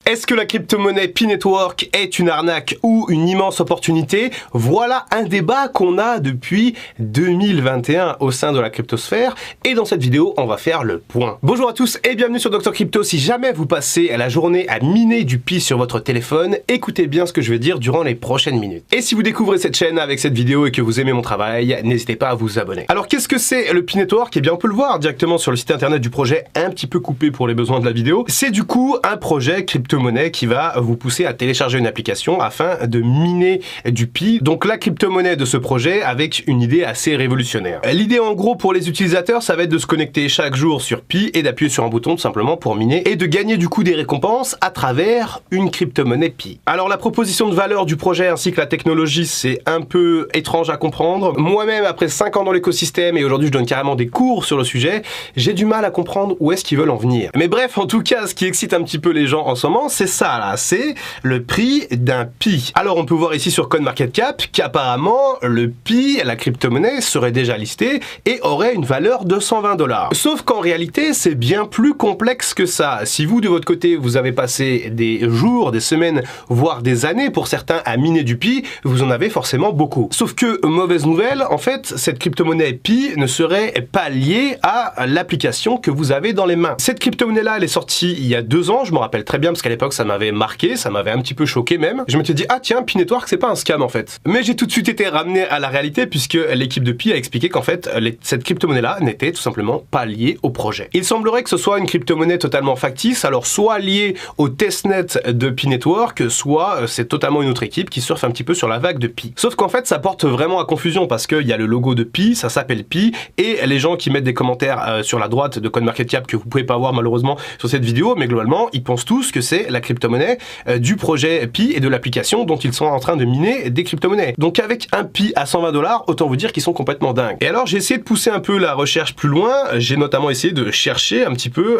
Est-ce que la crypto-monnaie Pi Network est une arnaque ou une immense opportunité? Voilà un débat qu'on a depuis 2021 au sein de la cryptosphère et dans cette vidéo, on va faire le point. Bonjour à tous et bienvenue sur Dr Crypto. Si jamais vous passez la journée à miner du Pi sur votre téléphone, écoutez bien ce que je vais dire durant les prochaines minutes. Et si vous découvrez cette chaîne avec cette vidéo et que vous aimez mon travail, n'hésitez pas à vous abonner. Alors qu'est-ce que c'est le Pi Network? Eh bien on peut le voir directement sur le site internet du projet, un petit peu coupé pour les besoins de la vidéo. C'est du coup un projet crypto-monnaie qui va vous pousser à télécharger une application afin de miner du Pi. Donc la crypto-monnaie de ce projet avec une idée assez révolutionnaire. L'idée en gros pour les utilisateurs, ça va être de se connecter chaque jour sur Pi et d'appuyer sur un bouton tout simplement pour miner et de gagner du coup des récompenses à travers une crypto-monnaie Pi. Alors la proposition de valeur du projet ainsi que la technologie, c'est un peu étrange à comprendre. Moi-même après 5 ans dans l'écosystème et aujourd'hui je donne carrément des cours sur le sujet, j'ai du mal à comprendre où est-ce qu'ils veulent en venir. Mais bref, en tout cas, ce qui excite un petit peu les gens en ce moment, c'est ça là, c'est le prix d'un Pi. Alors on peut voir ici sur CoinMarketCap qu'apparemment le Pi, la crypto-monnaie, serait déjà listée et aurait une valeur de 120 $. Sauf qu'en réalité, c'est bien plus complexe que ça. Si vous, de votre côté, vous avez passé des jours, des semaines, voire des années pour certains à miner du Pi, vous en avez forcément beaucoup. Sauf que, mauvaise nouvelle, en fait, cette crypto-monnaie Pi ne serait pas liée à l'application que vous avez dans les mains. Cette crypto-monnaie-là, elle est sortie il y a 2 ans, je me rappelle très bien parce qu'à l'époque, ça m'avait marqué, ça m'avait un petit peu choqué même. Je m'étais dit, ah tiens, Pi Network, c'est pas un scam en fait. Mais j'ai tout de suite été ramené à la réalité puisque l'équipe de Pi a expliqué qu'en fait, cette crypto-monnaie-là n'était tout simplement pas liée au projet. Il semblerait que ce soit une crypto-monnaie totalement factice, alors soit liée au testnet de Pi Network, soit c'est totalement une autre équipe qui surfe un petit peu sur la vague de Pi. Sauf qu'en fait, ça porte vraiment à confusion parce qu'il y a le logo de Pi, ça s'appelle Pi, et les gens qui mettent des commentaires sur la droite de CoinMarketCap que vous pouvez pas voir malheureusement sur cette vidéo, mais globalement, ils pensent tous que c'est la crypto-monnaie du projet Pi et de l'application dont ils sont en train de miner des crypto-monnaies. Donc avec un Pi à 120 $, autant vous dire qu'ils sont complètement dingues. Et alors j'ai essayé de pousser un peu la recherche plus loin, j'ai notamment essayé de chercher un petit peu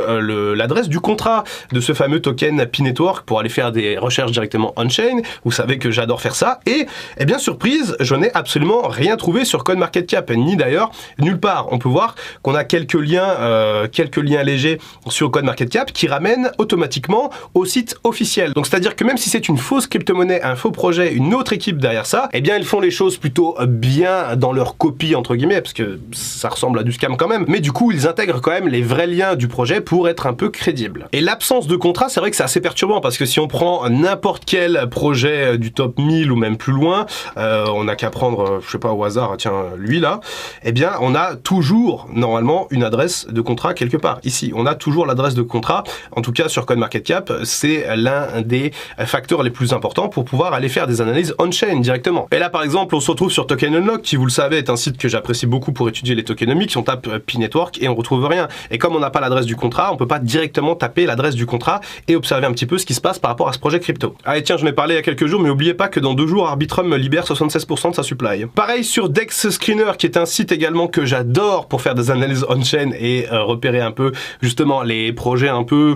l'adresse du contrat de ce fameux token Pi Network pour aller faire des recherches directement on-chain. Vous savez que j'adore faire ça et, eh bien surprise, je n'ai absolument rien trouvé sur CoinMarketCap, ni d'ailleurs nulle part. On peut voir qu'on a quelques liens légers sur CoinMarketCap qui ramènent automatiquement au site officiel. Donc c'est-à-dire que même si c'est une fausse crypto-monnaie, un faux projet, une autre équipe derrière ça, eh bien ils font les choses plutôt bien dans leur copie entre guillemets, parce que ça ressemble à du scam quand même, mais du coup ils intègrent quand même les vrais liens du projet pour être un peu crédibles. Et l'absence de contrat, c'est vrai que c'est assez perturbant, parce que si on prend n'importe quel projet du top 1000 ou même plus loin, on n'a qu'à prendre, je sais pas au hasard, tiens, lui là, eh bien on a toujours normalement une adresse de contrat quelque part. Ici, on a toujours l'adresse de contrat, en tout cas sur CoinMarketCap, c'est l'un des facteurs les plus importants pour pouvoir aller faire des analyses on-chain directement. Et là par exemple, on se retrouve sur Token Unlock, qui vous le savez est un site que j'apprécie beaucoup pour étudier les tokenomics. On tape Pi Network et on retrouve rien. Et comme on n'a pas l'adresse du contrat, on peut pas directement taper l'adresse du contrat et observer un petit peu ce qui se passe par rapport à ce projet crypto. Allez tiens, j'en ai parlé il y a quelques jours, mais n'oubliez pas que dans 2 jours, Arbitrum libère 76% de sa supply. Pareil sur Dex Screener, qui est un site également que j'adore pour faire des analyses on-chain et repérer un peu justement les projets un peu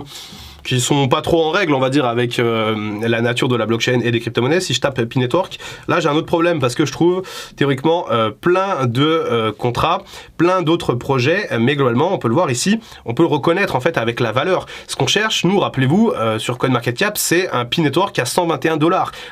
qui sont pas trop en règle, on va dire, avec la nature de la blockchain et des crypto-monnaies. Si je tape Pi Network, là j'ai un autre problème parce que je trouve théoriquement plein de contrats, plein d'autres projets, mais globalement on peut le voir ici, on peut le reconnaître en fait avec la valeur. Ce qu'on cherche, nous, rappelez-vous, sur CoinMarketCap, c'est un Pi Network à 121 $.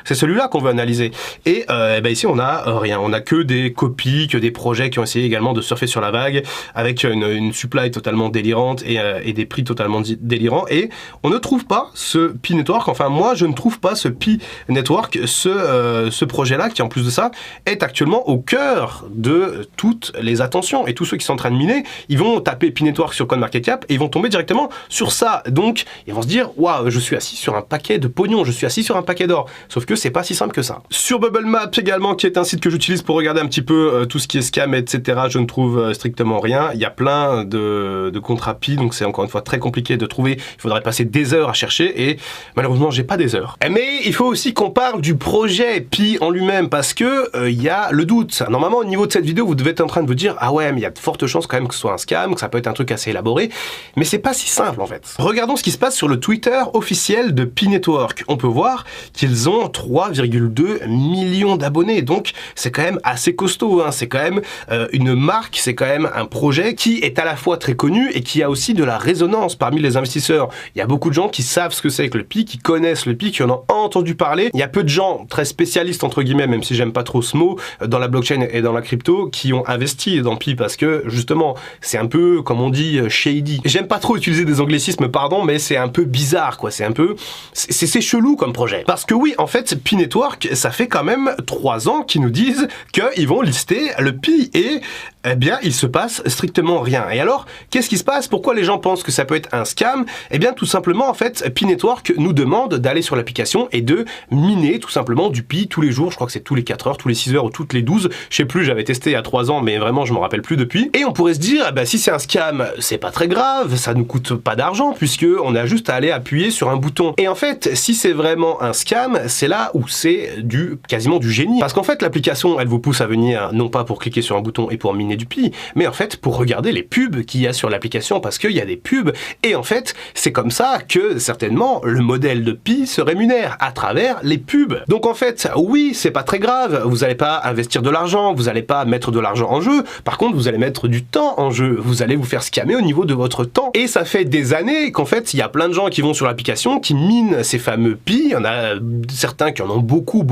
C'est celui-là qu'on veut analyser. Et ben ici on a rien, on a que des copies, que des projets qui ont essayé également de surfer sur la vague avec une supply totalement délirante et des prix totalement délirants. Et on ne trouve pas ce Pi Network, enfin moi je ne trouve pas ce Pi Network, ce projet-là qui en plus de ça est actuellement au cœur de toutes les attentions. Et tous ceux qui sont en train de miner, ils vont taper Pi Network sur CoinMarketCap et ils vont tomber directement sur ça. Donc ils vont se dire, waouh, je suis assis sur un paquet de pognon, je suis assis sur un paquet d'or. Sauf que c'est pas si simple que ça. Sur Bubble Map également, qui est un site que j'utilise pour regarder un petit peu tout ce qui est scam, etc., je ne trouve strictement rien. Il y a plein de contrats Pi, donc c'est encore une fois très compliqué de trouver. Il faudrait passer des heures à chercher et malheureusement j'ai pas des heures. Mais il faut aussi qu'on parle du projet Pi en lui-même parce que il y a le doute. Normalement au niveau de cette vidéo vous devez être en train de vous dire, ah ouais mais il y a de fortes chances quand même que ce soit un scam, que ça peut être un truc assez élaboré, mais c'est pas si simple en fait. Regardons ce qui se passe sur le Twitter officiel de Pi Network. On peut voir qu'ils ont 3,2 millions d'abonnés, donc c'est quand même assez costaud, hein. C'est quand même une marque, c'est quand même un projet qui est à la fois très connu et qui a aussi de la résonance parmi les investisseurs. Il y a beaucoup beaucoup de gens qui savent ce que c'est que le Pi, qui connaissent le Pi, qui en ont entendu parler. Il y a peu de gens très spécialistes entre guillemets, même si j'aime pas trop ce mot, dans la blockchain et dans la crypto, qui ont investi dans Pi parce que justement c'est un peu, comme on dit, shady. J'aime pas trop utiliser des anglicismes, pardon, mais c'est un peu bizarre quoi, c'est chelou comme projet. Parce que oui, en fait, Pi Network, ça fait quand même 3 ans qu'ils nous disent qu'ils vont lister le Pi et eh bien, il se passe strictement rien. Et alors, qu'est-ce qui se passe? Pourquoi les gens pensent que ça peut être un scam? Eh bien, tout simplement, en fait, Pi Network nous demande d'aller sur l'application et de miner tout simplement du Pi tous les jours. Je crois que c'est tous les 4 heures, tous les 6 heures ou toutes les 12. Je sais plus, j'avais testé il y a 3 ans, mais vraiment, je m'en rappelle plus depuis. Et on pourrait se dire, eh ben, si c'est un scam, c'est pas très grave, ça nous coûte pas d'argent puisque on a juste à aller appuyer sur un bouton. Et en fait, si c'est vraiment un scam, c'est là où c'est quasiment du génie. Parce qu'en fait, l'application, elle vous pousse à venir non pas pour cliquer sur un bouton et pour miner du Pi, mais en fait pour regarder les pubs qu'il y a sur l'application parce qu'il y a des pubs et en fait c'est comme ça que certainement le modèle de Pi se rémunère à travers les pubs. Donc en fait oui, c'est pas très grave, vous n'allez pas investir de l'argent, vous n'allez pas mettre de l'argent en jeu, par contre vous allez mettre du temps en jeu, vous allez vous faire scammer au niveau de votre temps. Et ça fait des années qu'en fait il y a plein de gens qui vont sur l'application, qui minent ces fameux Pi, il y en a certains qui en ont beaucoup,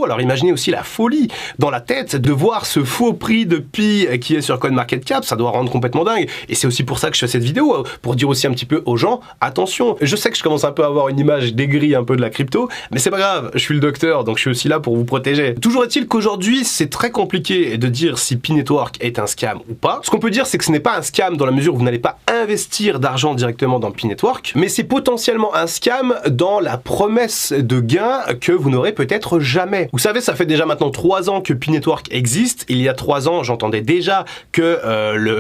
alors imaginez aussi la folie dans la tête de voir ce faux prix de Pi qui est sur CoinMarketCap, ça doit rendre complètement dingue. Et c'est aussi pour ça que je fais cette vidéo, pour dire aussi un petit peu aux gens, attention, je sais que je commence un peu à avoir une image d'aigrie un peu de la crypto, mais c'est pas grave, je suis le docteur, donc je suis aussi là pour vous protéger. Toujours est-il qu'aujourd'hui, c'est très compliqué de dire si Pi Network est un scam ou pas. Ce qu'on peut dire, c'est que ce n'est pas un scam dans la mesure où vous n'allez pas investir d'argent directement dans Pi Network, mais c'est potentiellement un scam dans la promesse de gain que vous n'aurez peut-être jamais. Vous savez, ça fait déjà maintenant 3 ans que Pi Network existe. Il y a 3 ans, j'entendais déjà que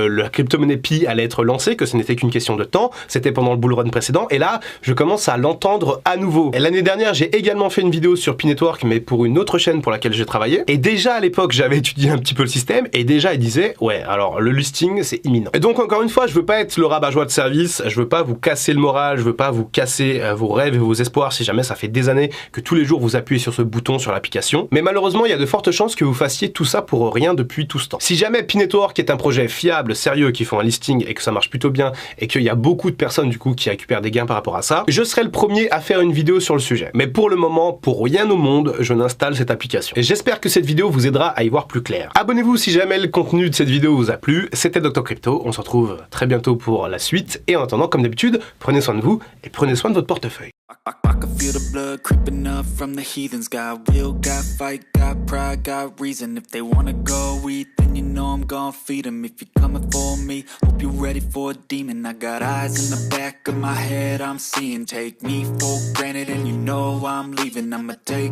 la crypto-monnaie Pi allait être lancée, que ce n'était qu'une question de temps. C'était pendant le bull run précédent. Et là, je commence à l'entendre à nouveau. L'année dernière, j'ai également fait une vidéo sur Pi Network, mais pour une autre chaîne pour laquelle j'ai travaillé. Et déjà à l'époque, j'avais étudié un petit peu le système. Et déjà, il disait, ouais, alors le listing, c'est imminent. Et donc, encore une fois, je veux pas être le rabat-joie de service. Je veux pas vous casser le moral. Je veux pas vous casser vos rêves et vos espoirs si jamais ça fait des années que tous les jours vous appuyez sur ce bouton sur l'application. Mais malheureusement, il y a de fortes chances que vous fassiez tout ça pour rien depuis tout ce temps. Si jamais Pi Network est un projet fiable, sérieux, qui font un listing et que ça marche plutôt bien et qu'il y a beaucoup de personnes du coup qui récupèrent des gains par rapport à ça, je serai le premier à faire une vidéo sur le sujet. Mais pour le moment, pour rien au monde, je n'installe cette application. Et j'espère que cette vidéo vous aidera à y voir plus clair. Abonnez-vous si jamais le contenu de cette vidéo vous a plu. C'était Dr Crypto, on se retrouve très bientôt pour la suite. Et en attendant, comme d'habitude, prenez soin de vous et prenez soin de votre portefeuille. I can feel the blood creeping up from the heathens. Got will, got fight, got pride, got reason. If they wanna go eat, then you know I'm gon' feed them. If you're coming for me, hope you're ready for a demon. I got eyes in the back of my head, I'm seeing. Take me for granted and you know I'm leaving. I'ma take